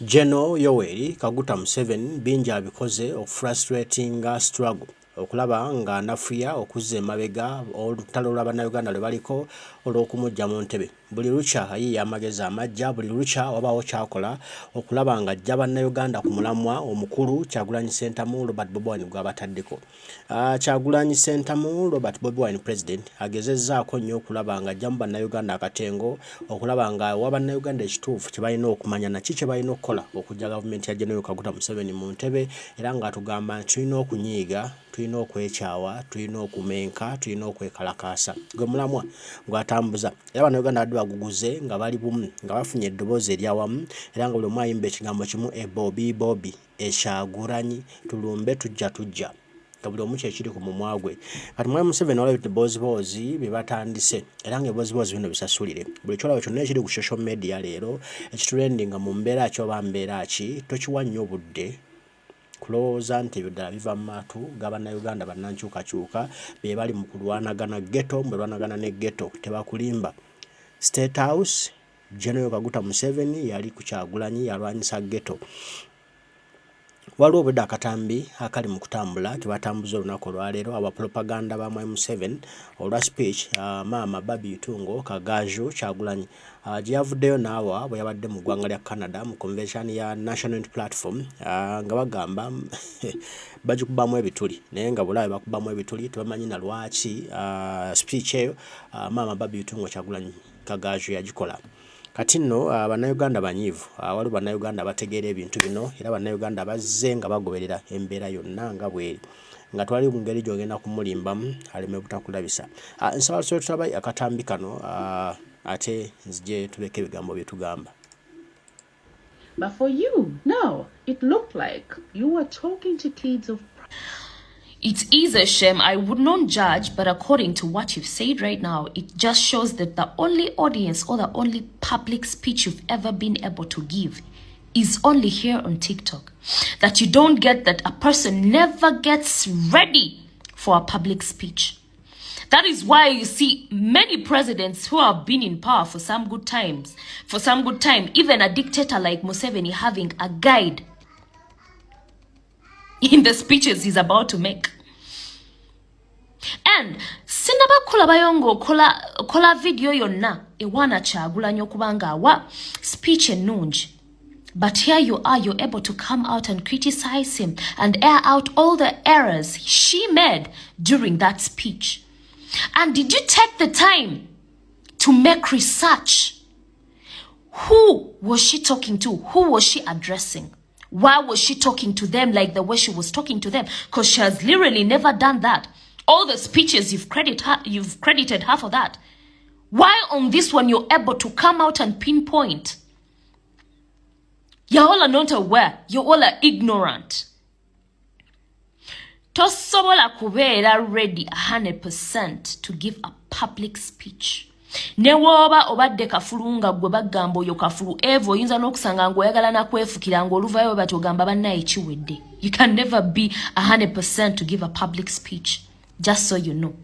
General Yoweri Kaguta Museveni bingi abikoze okufrustrating struggle okulaba nga nafuya okuzza emabega olutalo lw'Abannayuganda lwe baliko olw'okumujja mu ntebe. Buli lukya ayiiya amagezi amajja, buli lukya wabaawo kyakola okulaba nga ajja Bannayuganda ku mulamwa omukulu Kyagulanyi Ssentamu Robert Bobi Wine gw'abataddeko. Kyagulanyi Ssentamu Robert Bobi Wine President agezezzaako nnyo okulaba nga ajja mu Bannayuganda akatengo, okulaba nga wa Bannayuganda ekituufu kye balina okumanya naki kye balina okukola okujja gavumenti ya General Kaguta Museveni mu ntebe, era nga tugamba nti tulina okunyiiga, tulina okwekyawa, tulina okumenka, tulina okwekalakaasa. Gwe mulamwa gw'atambuza era Bannayuganda badde baguguze nga bali bumu, nga bafunye eddoboozi eryawamu, era nga buli omu ayimba ekigambo kimu Bobi Kyagulanyi tulumbe tujja nga buli omu kyekiri ku mumwa gwe. Kati Mwami Museveni olabye ebboozi bye batandise era nga ebboozi bino bisasulire. Buli kyolaba kyonna ekiri ku social media leero ekitulendinga mu mbeera ki oba mbeera ki tokiwa nnyo obudde kulowooza nti ebyo ddala biva mu maatu g'Abannayuganda bannankyukakyuka be bali mu kulwanagana ghetto, mu lwanagana ne ghetto tebakulimba. State House, General Kaguta Museveni yali ku Kyagulanyi yalwanyisa ghetto. Waliwo obudde akatambi akali mu kutambula ke batambuza olunaku olwaleero abapropaganda ba Mwami Museveni olwa speech maama Barbie Kyagulanyi gye yavuddeyo n'awa bwe yabadde mu ggwanga lya Canada mu convention ya National Unity Platform nga bagamba bagikubamu ebituli naye nga bulabe bakubamu ebituli tebamanyi na lwaki speech eyo maama Barbie Kyagulanyi yagikola. Kati nno Bannayuganda banyiivu, waliwo Bannayuganda bategeera ebintu bino era Bannayuganda bazze nga bagoberera embeera yonna nga bweri nga twali mu ngeri gy'ogenda kumulimbamu aleme butakulabisa. Nsaba tulaba akatambi kano ate nzije tuleke ebigambo bye tugamba. But for you, no, it looked like you were talking to kids of... It is a shame. I would not judge, but according to what you've said right now, it just shows that the only audience or the only public speech you've ever been able to give is only here on TikTok. That you don't get that a person never gets ready for a public speech. That is why you see many presidents who have been in power for some good time, even a dictator like Museveni having a guide in the speeches he's about to make. And sinaba kula bayongo kola video yonna ewana Kyagulanyi okubanga wa speech ennungi. But here you are, you're able to come out and criticize him and air out all the errors she made during that speech. And did you take the time to make research? Who was she talking to? Who was she addressing? Why was she talking to them like the way she was talking to them? Because she has literally never done that. All the speeches you've credited her for that. Why on this one you're able to come out and pinpoint? You all are not aware. You all are ignorant. Tosobola kubeera ready 100% to give a public speech. Newoba obadde kafulunga gwe bagamba oyo kafulu evo oyinza n'okusanga ng'oyagala nakwefukira ng'oluvayo bati ogamba bannaye kiwedde. You can never be 100% to give a public speech. Just so you know.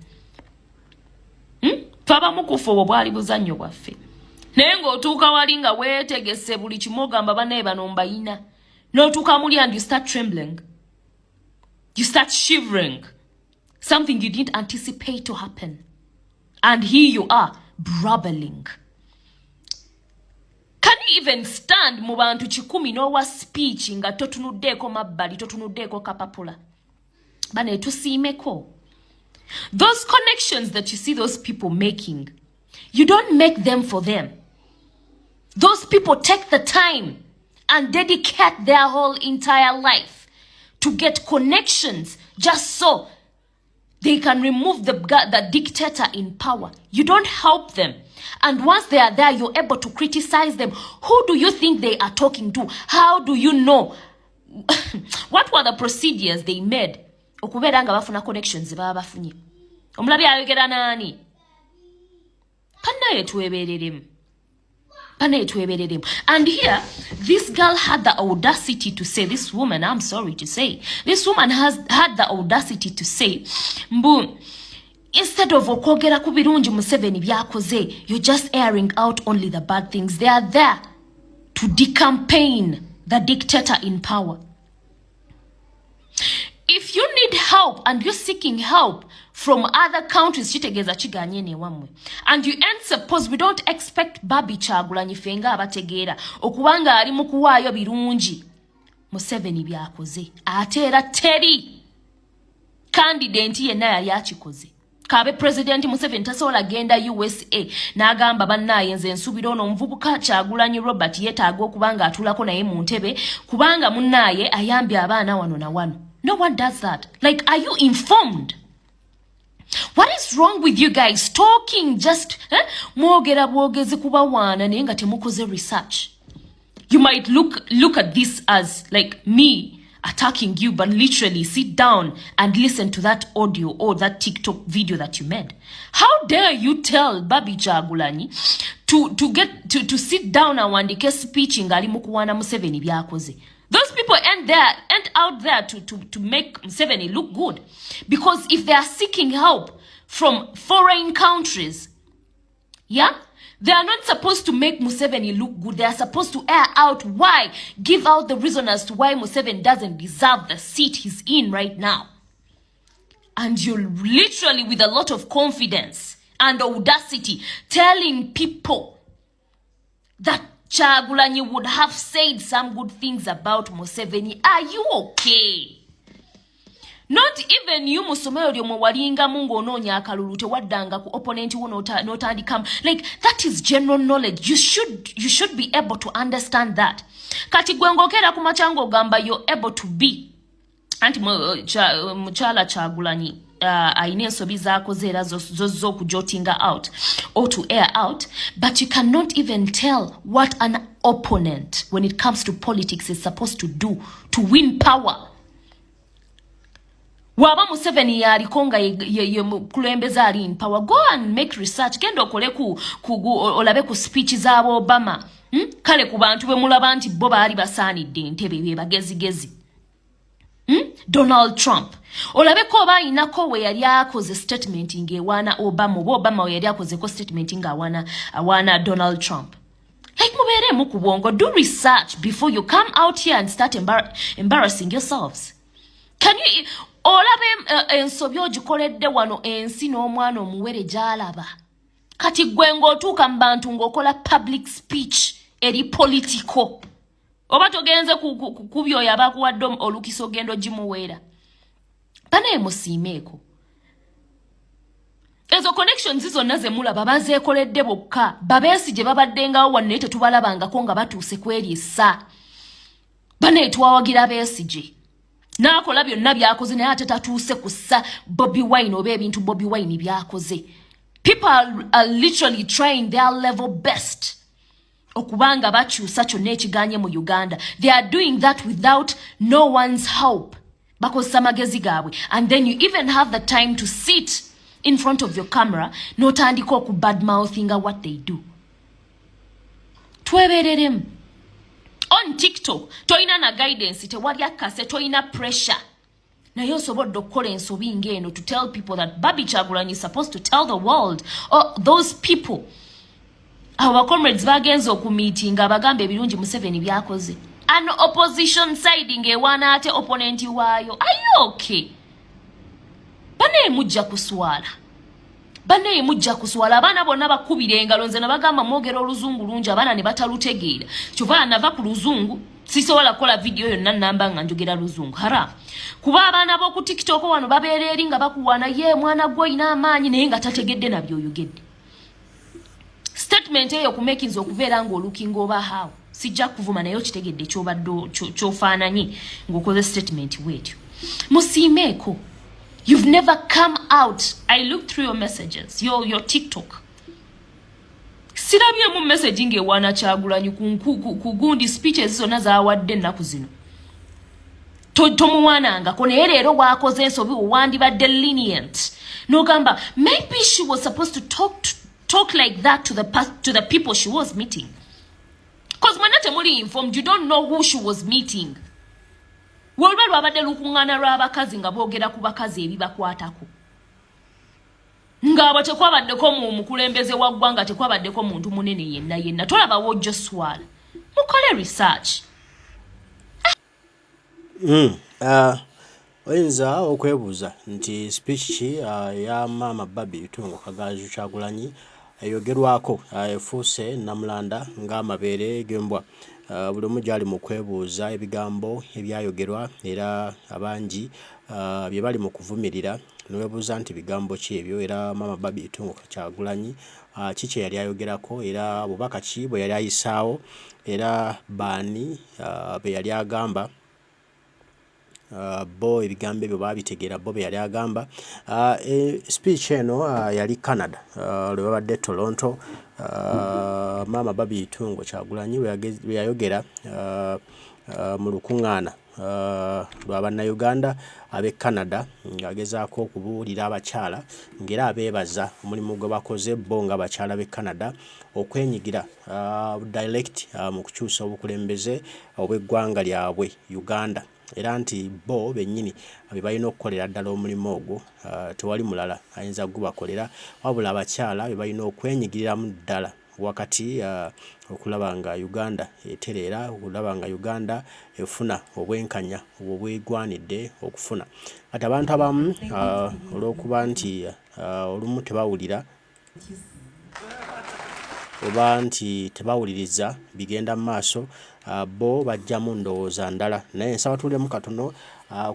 Twaba mukufu obwo bwali buzannyo bwaffe. Naye ng'otuuka wali nga weetegese buli kimu ogamba bannaye bano mbayina. N'otuuka muli and you start trembling. You start shivering. Something you didn't anticipate to happen. And here you are, brabbling. Can you even stand mu bantu 10 n'owa speech nga totunuddeko mabbali, totunuddeko kapapula? Bane tusiimeko. Those connections that you see those people making, you don't make them for them. Those people take the time and dedicate their whole entire life to get connections just so they can remove the dictator in power. You don't help them. And once they are there, you're able to criticize them. Who do you think they are talking to? How do you know? What were the procedures they made? Okubeera nga bafuna connections baba bafunye. Omulabi ayogera nani? Pannaye twebereremu. And here, this girl had the audacity to say, this woman, I'm sorry to say, this woman has had the audacity to say, mbu, instead of okwogera ku birungi Museveni byakoze, you're just airing out only the bad things. They are there to decampaign the dictator in power. If you need help and you're seeking help from other countries, and you ain't supposed, we don't expect Barbie Kyagulanyi fenga abategeera okubanga ali mu kuwaayo birungi Museveni byakoze ate era teri candidate yenna yali akikoze. Kabe President Museveni tasobola genda USA n'agamba bannaye nze nsubira ono omuvubuka Kyagulanyi Robert yeetaaga okubanga atulako naye mu ntebe kubanga munnaye ayambye abaana wano na wano. No one does that. Like, are you informed? What is wrong with you guys talking just mwogera bwogezi kubawaana naye nga temukoze research? You might look at this as like me attacking you, but literally sit down and listen to that audio or that TikTok video that you made. How dare you tell Barbie Kyagulanyi to sit down and wandike speech ngali mukuwana Museveni byakoze? Those people ain't out there to make Museveni look good. Because if they are seeking help from foreign countries, yeah, they are not supposed to make Museveni look good. They are supposed to air out why, give out the reason as to why Museveni doesn't deserve the seat he's in right now. And you're literally, with a lot of confidence and audacity, telling people that Kyagulanyi would have said some good things about Museveni. Are you okay? Not even you musomero lyo mwalinga mungu ononya akalulu tewaddanga ku opponent wo notandikam. Like, that is general knowledge. You should be able to understand that. Kati gwengokera ku machango gamba you're able to be anti muchala Kyagulanyi aine ensobi zaako zera zo kujotinga out or to air out, but you cannot even tell what an opponent when it comes to politics is supposed to do to win power. Waba Museveni yalikonga ye kulembeza ali in power, go and make research. Kendo okole olabe ku speech za Obama. Kale ku bantu be mulaba nti bo baali basaanidde ntebe be bagezigezi. Donald Trump. Olabe ko bayinako we yali akoze statement ngewana Obama we yali akoze ko statement awana Donald Trump. Like mubere mu kubongo, do research before you come out here and start embarrassing yourselves. Can you olabe ensobi ogikoledde wano ensi n'omwana omuwere gyalaba. Kati gwengo otuuka mu bantu ng'okola public speech eri political. Oba togenze kubyo yabakuwadde olukiso gendo jimuwera. Bane musiimeeko. Ezo connections zonna ze mulaba bazeekoledde bokka. Babesigye babaddengawo wanne tetubalabangako nga batuuse kweri essa. Bane twawagira Besigye. Nakola byonna byakoze naye ate tatuuse kussa Bobi Wine oba ebintu Bobi Wine byakoze. People are literally trying their level best. Okubanga bakyusa kyonna ekiganye mu Uganda. They are doing that without no one's help. Bakozesa magezi gaabwe. And then you even have the time to sit in front of your camera n'otandika oku badmouthinga what they do. Twebereremu. On TikTok, toina na guidance, tewali akase, toina pressure. Na yo sobodde okukola ensobi ngeno to tell people that Barbie Kyagulanyi is supposed to tell the world, or those people, our comrades bagenzo ku meeting abagambe ebirungi Museveni byakoze. An opposition side ngewana ate opponent waayo. Are you okay? Bane mujja kuswala. Bane mujja kuswala abana bonna bakubire engalo nze nabagamba mwogera oluzungu lungi abana ne batalutegeera. Kyova nava ku luzungu sisobola kola video yonna namba nga njogera luzungu. Hara. Kuba abana b'oku TikTok wano babeera eri nga bakuwana ye mwana gwo ina amaanyi naye nga tategedde nabyo oyogedde. Statement eyo kumekinza okubeera ng'olukinga oba how. Sijja kuvuma naye okitegedde kyobadde kyofaananyi ng'okoze statement bwetyo. Musiimeeko. You've never come out. I looked through your messages, your TikTok. Sirabye mu messaging ewana Kyagulanyi kugundi speeches zonna zaawadde ennaku zino. Tomuwananga ko naye leero waakoze ensobi wandibadde lenient. N'ogamba maybe she was supposed to talk like that to the people she was meeting. Because when temuli informed, you don't know who she was meeting. Wolwa lwabadde lukungana lw'abakazi nga boogera ku bakazi ebibakwatako. Ng'abo tekwabaddeko mu mukulembeze wa ggwanga, tekwabaddeko muntu munene yenna. Tolaba wojjo swala. Mukole research. Oyinza okwebuuza nti speech ki ya maama Barbie Itungo Kagaju Kyagulanyi eyogerwako efuuse namulanda ng'amabeere g'embwa. Buli omu gy'ali mu kwebuuza ebigambo ebyayogerwa era abangi bye bali mu kuvumirira ne weebuuza nti bigambo ki ebyo era maama Barbie Itungo Kyagulanyi ki kye yali ayogerako era bubaka ki bwe yali ayisaawo era baani be yali agamba bo ebigambo ebyo babitegeera bo be yali agamba. Speech eno yali Canada lwe babadde Toronto. Maama Barbie Itungo Kyagulanyi bwe yayogera mu lukuŋŋaana lwa bannayuganda ab'e Canada ng'agezaako okubuulira abakyala ng'era abeebaza omulimu gwe bakoze bo ng'abakyala b'e Canada okwenyigira direct mu kukyusa obukulembeze obw'eggwanga lyabwe Uganda. Era nti bo bennyini bye balina okukolera ddala omulimu ogwo tewali mulala ayinza gubakolera wabula abakyala bye balina okwenyigiriramu ddala wakati okulaba nga Uganda etereera okulaba nga Uganda efuna obwenkanya obwegwanidde okufuna. Kati abantu abamu olw'okuba nti olumu tebawulira oba nti tebawuliriza bigenda mu maaso bo bajjamu ndowooza ndala naye nsaba tulemu katono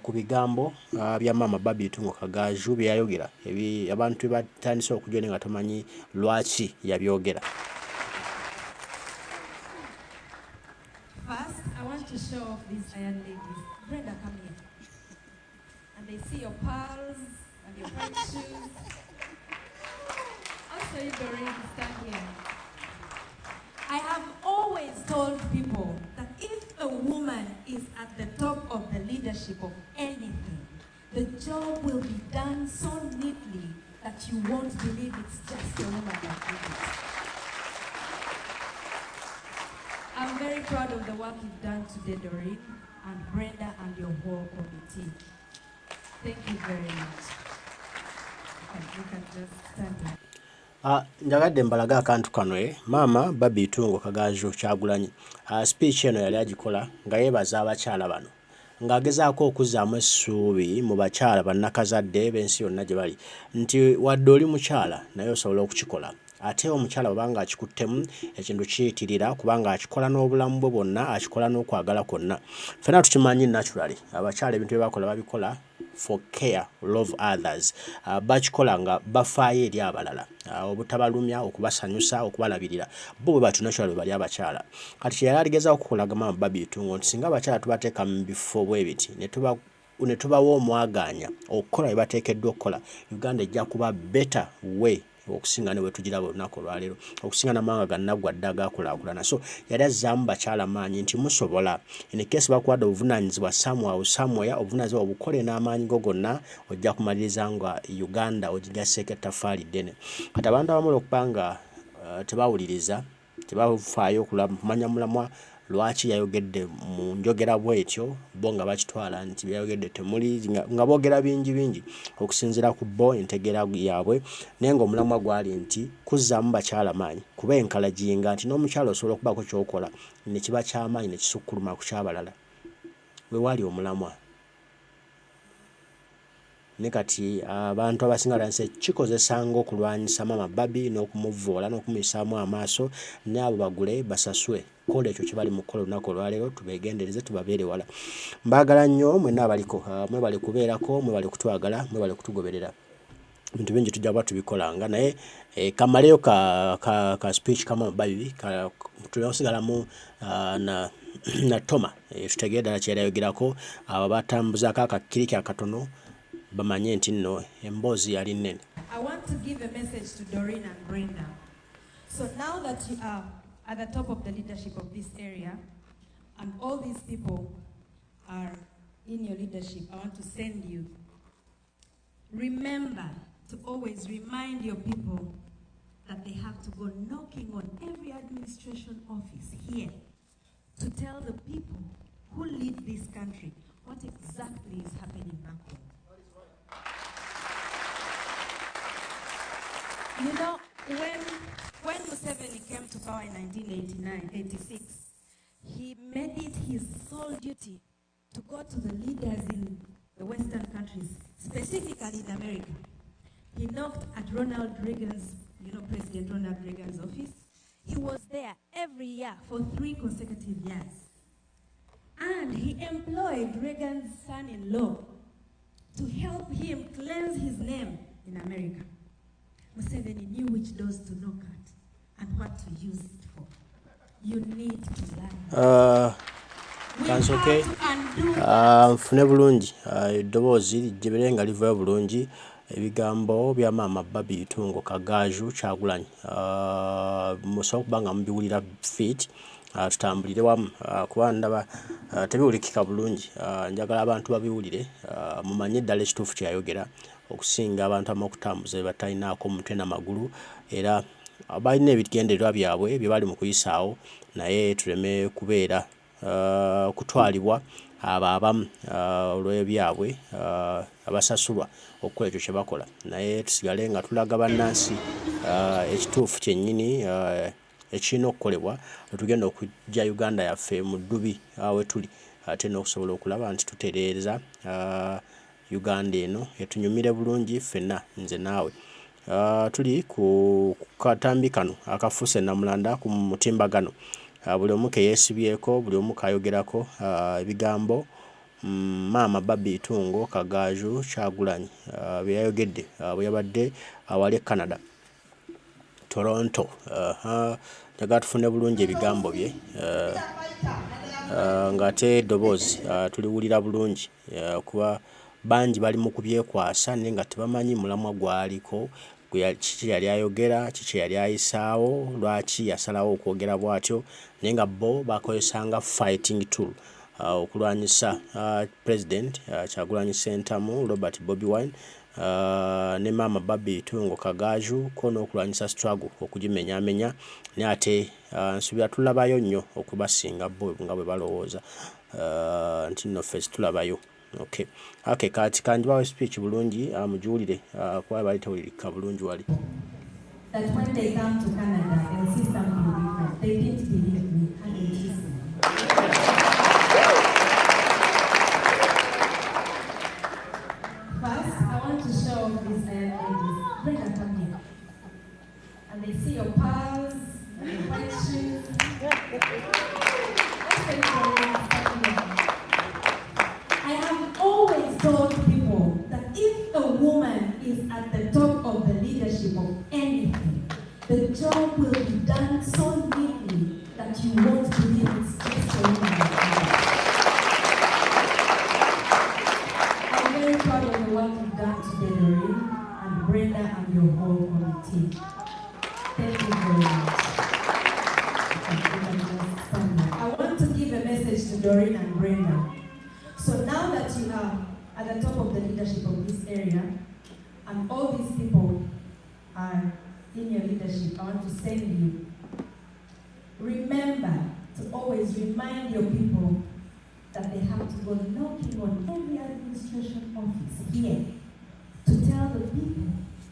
ku bigambo bya maama Barbie Itungo Kagaju bye yayogera abantu batandise okujja nga tamanyi lwaki yabyogera. First, I want to show off these iron ladies. Brenda, come here. And they see your pearls and your white shoes. Also, you, Doreen, stand here. I have always told people that if a woman is at the top of the leadership of anything, the job will be done so neatly that you won't believe it's just a woman that did it. I'm very proud of the work you've done today, Doreen, and Brenda, and your whole committee. Thank you very much. You can just stand here. Njagadde mbalaga akantu kano maama Barbie Itungo Kagaju Kyagulanyi speech eno yali agikola nga yeebaza abakyala bano ng'agezaako okuzzaamu essuubi mu bakyala bannakazadde b'ensi yonna gye bali nti wadde oli mukyala naye osobola okukikola ate omukyala bw'abanga akikuttemu ekintu kiyitirira kubanga akikola n'obulamu bwe bwonna akikola n'okwagala kwonna. Ffenna tukimanyi naturally abakyala ebintu bye bakola babikola for care, love others. Bakikola nga bafaayo eri abalala obutabalumya okubasanyusa okubalabirira bo bwe bati naturally bali abakyala. Kati kye yali aligezaawo okukolaga maama Barbie Itungo nti singa abakyala tubateeka mu bifo bwe biti ne tubawa omwagaanya okukola bye bateekeddwa okukola Uganda ejja kuba better way okusinga ne bwe tugiraba olunaku olwaleero okusinga n'amawanga gannaggwadde agaakulaakulana. So yali azzaamu bakyala maanyi nti musobola in case bakuwadde obuvunaanyizibwa somewhere obuvunaanyizibwa obukole n'amaanyi go gonna ojja kumaliriza nga Uganda ogigaseeko ettaffaali ddene. Kati abantu abamu olw'okuba nga tebawuliriza tebafaayo kumanya mulamwa lwaki yayogedde mu njogera bw'etyo bo nga bakitwala nti byayogedde temuli nga boogera bingi okusinziira ku bo entegeera yaabwe naye ng'omulamwa gwali nti kuzzaamu bakyala maanyi kuba enkalajinga nti n'omukyala osobola okubaako ky'okola ne kiba ky'amaanyi ne kisukkuluma ku ky'abalala we waali omulamwa. Ne kati abantu abasinga balanse kikozesanga okulwanyisa maama Barbie n'okumuvvoola n'okumuyisaamu amaaso n'abo bagule basaswe kola ekyo kye bali mu kukola olunaku olwaleero tubeegendereze tubabeere wala. Mbaagala nnyo mwenna abaliko mwebale kubeerako mwebale kutwagala mwebale kutugoberera bintu bingi tujja kuba tubikolanga naye kamaleyo ka speech ka maama Barbie tulina kusigalamu na Toma tutegere ddala kye yayogerako abo batambuzaako akakiriki akatono bamanye nti nno emboozi yali nnene. I want to give a message to Doreen and Brenda. So now that you are at the top of the leadership of this area and all these people are in your leadership, I want to send you. Remember to always remind your people that they have to go knocking on every administration office here to tell the people who lead this country what exactly is happening back home. You know, when Museveni came to power in 1986, he made it his sole duty to go to the leaders in the Western countries, specifically in America. He knocked at Ronald Reagan's, President Ronald Reagan's office. He was there every year for 3 consecutive years. And he employed Reagan's son-in-law to help him cleanse his name in America. Museveni knew which doors to knock at and what to use it for. You need to learn. Kansoke nfune bulungi eddoboozi lijjebere nga livayo bulungi ebigambo bya maama Barbie Itungo Kagaju Kyagulanyi musobola okuba nga mubiwulira fit tutambulire wamu kuba ndaba tebiwulikika bulungi njagala abantu babiwulire mumanye eddala ekituufu kyayogera okusinga abantu amakutambuza bebatalinaako omutwe n'amagulu era balina ebigendererwa byabwe bye bali mu kuyisaawo naye tuleme kubeera kutwalibwa abamu olw'ebyabwe abasasulwa okukola ekyo kye bakola naye tusigale nga tulaga bannansi ekituufu kyennyini ekirina okukolebwa tugenda okujja Uganda yaffe mu ddubi awe tuli ate n'okusobola okulaba nti tutereeza Uganda eno etunyumire bulungi ffenna nze naawe. Tuli ku katambi kano akafuuse Namulanda ku mutimbagano buli omu ke yeesibyeko buli omu kayogerako ebigambo maama Barbie Itungo Kagaju Kyagulanyi bye yayogedde bwe yabadde awali Canada Toronto. Njagala tufune bulungi ebigambo bye ng'ate eddoboozi tuliwulira bulungi kuba bangi bali mu kubyekwasa naye nga tebamanyi mulamwa gwaliko kiki yali ayogera kiki yali ayisaawo lwaki yasalawo okwogera bw'atyo naye nga bo bakozesanga fighting tool okulwanyisa President Kyagulanyi Ssentamu Robert Bobi Wine ne maama Barbie Itungo Kagaju ko n'okulwanyisa struggle okugimenyaamenya naye ate nsuubira tulabayo nnyo okubasinga bo nga bwe balowooza nti nno ffe tulabayo. Okay, kati kanjibawo speech bulungi mugiwulire kuba bali tewulirika bulungi wali. That when they come to Canada and see something different, they didn't believe me and they listened. First, I want to show these ladies. Brenda, come here. And they see your pearls and your white shoes. I have always told people that if a woman is at the top of the leadership of anything, the job will be done so neatly that you won't believe it's just a woman. I'm very proud of the work you've done today, Doreen, and Brenda and your whole committee. Thank you very much. I want to give a message to Doreen and Brenda. So now that you are at the top of the leadership of this area, and all these people are in your leadership, I want to send you. Remember to always remind your people that they have to go knocking on every administration office here to tell the people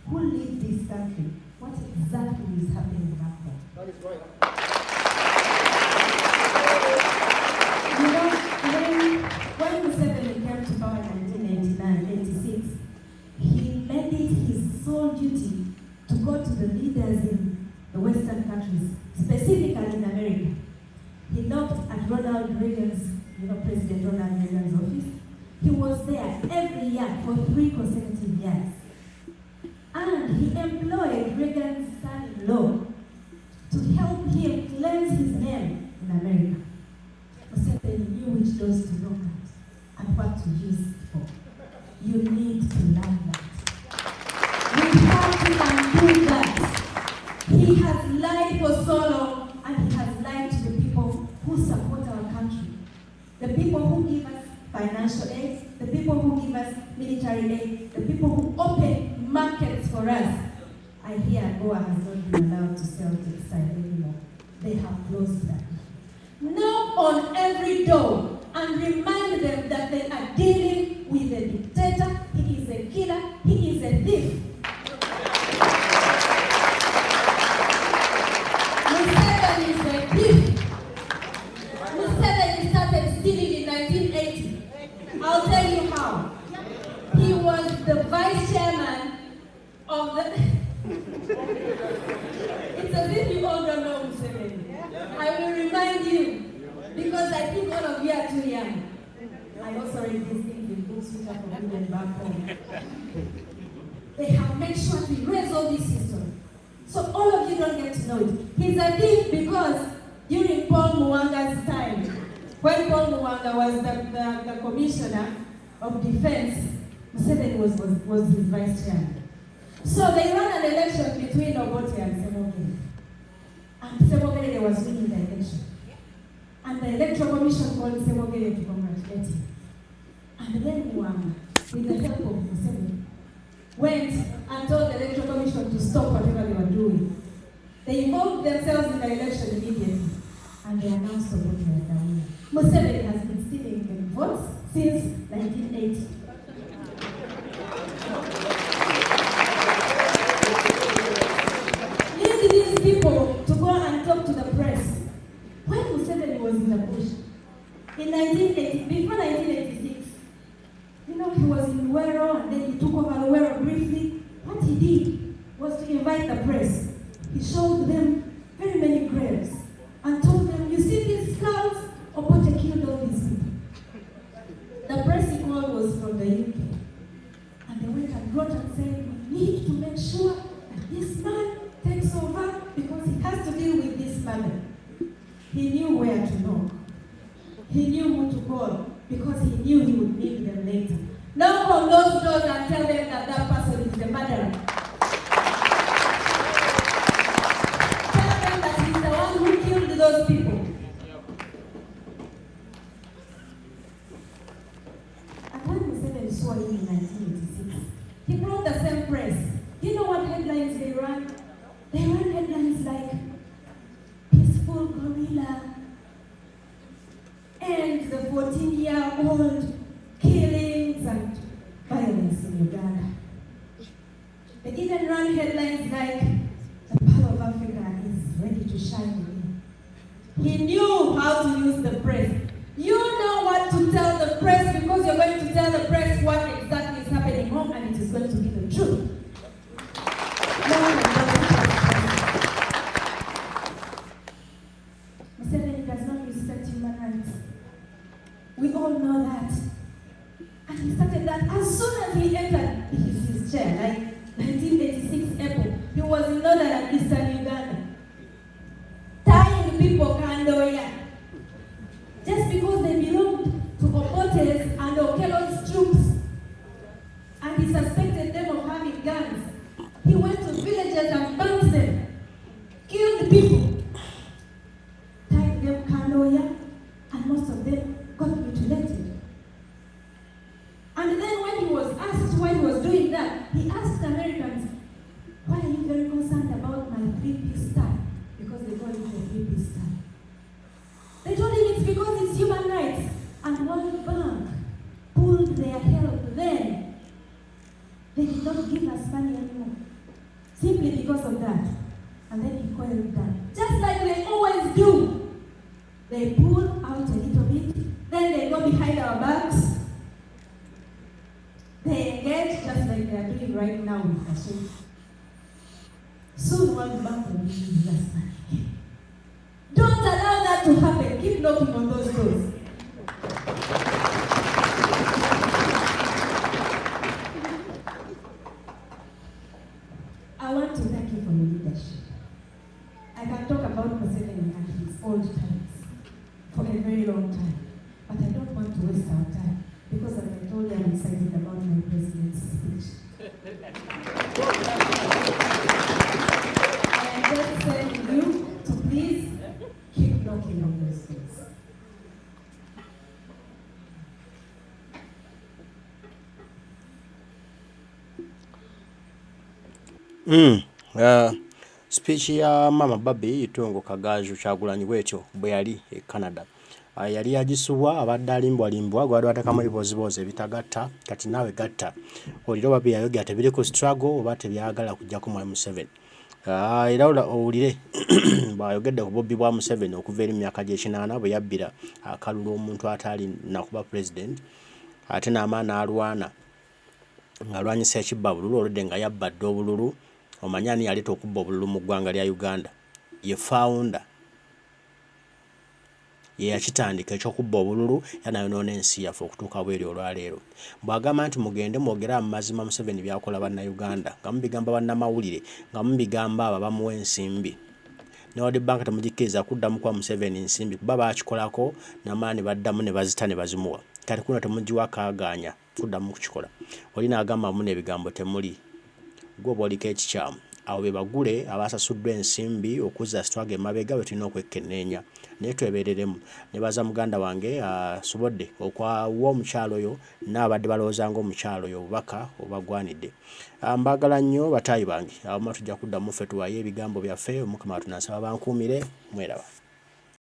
who lead this country what exactly is happening back there. That is right. When Museveni came to power in 1989-86, he made it his sole duty to go to the leaders in the Western countries, specifically in America. He knocked at Ronald Reagan's, President Ronald Reagan's office. He was there every year for 3 consecutive years. And he employed Reagan's son-in-law to help him cleanse his name in America. Museveni knew which doors to knock at and what to use it for. You need to learn that. We have to undo that. He has lied for so long, and he has lied to the people who support our country. The people who give us financial aid, the people who give us military aid, the people who open markets for us. I hear Goa has not been allowed to sell textile anymore. They have closed that. Knock on every door and remind them that they are dealing with a dictator. He is a killer. He is a thief. Museveni is a thief. Museveni started stealing in 1980. think all of you are too young. I also read these things in books which are forbidden back home. They have made sure to erase all this history. So all of you don't get to know it. He's a thief because during Paul Muwanga's time, when Paul Muwanga was the commissioner of defense, Museveni was his vice chair. So they ran an election between Obote and Semogere. And Semogere was winning the election. And the Electoral Commission called Semogere to congratulate him. And then Muwanga, with the help of Museveni, went and told the Electoral Commission to stop whatever they were doing. They involved themselves in the election immediately. And they announced Obote as the winner. Museveni has been stealing the votes since 1980. People to go and talk to the press. When Museveni was in the bush, in 1980, before 1986, he was in Luwero and then he took over Luwero briefly. What he did was to invite the press. He showed them very many graves and told them, you see these clouds? Obote killed all these people. The press he called was from the UK. And they went and wrote and said, we need to make sure that this man takes over because he has to deal with this family. He knew where to knock. He knew who to call because he knew he would need them later. Knock on those doors and tell them that that person is the murderer. Tell them that he's the one who killed those people. And when Museveni saw him in 1986, he brought the same press. You know what headlines they ran? They ran headlines like, peaceful gorilla and the 14-year-old killings and violence in Uganda. They even ran headlines like, the Pearl of Africa is ready to shine again. He knew how to use the press. You know what to tell the press because you're going to tell the press what exactly is happening home and it is going to be the truth. No one Museveni does not respect human rights. We all know that. And he started that as soon as he entered his chair, like 1986 April, he was in northern and eastern Uganda. Tying people kandoya. Just because they belonged to Obote's and Okello's troops. And he suspected them of having guns. He went to villages and burnt them. Killed people. Tied them kandoya. And most of them got mutilated. And then when he was asked why he was doing that, he asked Americans, why are you very concerned about my 3-piece tie? Because they call it a 3-piece tie. They told him it's because it's human rights. And World Bank pulled their help then. They did not give us money anymore. Simply because of that. And then he coiled down. Just like they always do. They pull out a little bit, then they go behind our backs. They engage just like they are doing right now with Kashu. Soon World Bank will give us money. Don't allow that to happen. Keep knocking on those doors. I want to thank you for your leadership. I can talk about Museveni and his old times for a very long time, but I don't want to waste our time because, as I told you, I'm excited about my president's speech. I am just telling you to please keep knocking on those doors. Speech ya Mama Barbie Itungo Kagaju Kyagulanyi bwetyo bwe yali e Canada. Yali yagisubwa abadde alimbwalimbwa gwali watakamu ebibozibozi ebitagatta kati naawe gatta. Oliro Barbie yayogera tebiri ku struggle oba tebyagala kujjako mu Museveni. Era owulire bw'ayogedde ku Bobbi bwa Museveni okuva eri myaka gy'ekinaana bwe yabbira akalulu omuntu atali nakuba president ate n'amaani alwana ng'alwanyisa ekibba bululu oludde nga yabbadde obululu. Omanyani yaleta okubba obululu mu ggwanga lya Uganda. Ye founder ye yakitandika ekyokubba obululu yanayonoona ensi yaffe okutuuka bweri olwaleero. Bw'agamba nti mugende mwogera amazima Museveni byakola bannayuganda nga mubigamba bannamawulire nga mubigamba abo abamuwa ensimbi. Ne World Bank temugikkiriza kuddamu kwa Museveni nsimbi kuba baakikolako n'amaani baddamu ne bazita ne bazimuwa. Kati kuno temugiwa kaaganya kuddamu kukikola. Oli n'agamba mu n'ebigambo temuli. Gwe oba oliko ekikyamu. Awo be bagule abasasuddwa ensimbi okuzza sitwaga emabega bwe tulina okwekenneenya. Naye twebeereremu. Nebaza muganda wange asobodde okwawa omukyalo oyo n'abadde balowooza ng'omukyalo oyo obubaka obagwanidde. Mbaagala nnyo bataayi bange. Abamu tujja kuddamu ffe tuwaye ebigambo byaffe. Omukama tunasaba bankuumire mweraba.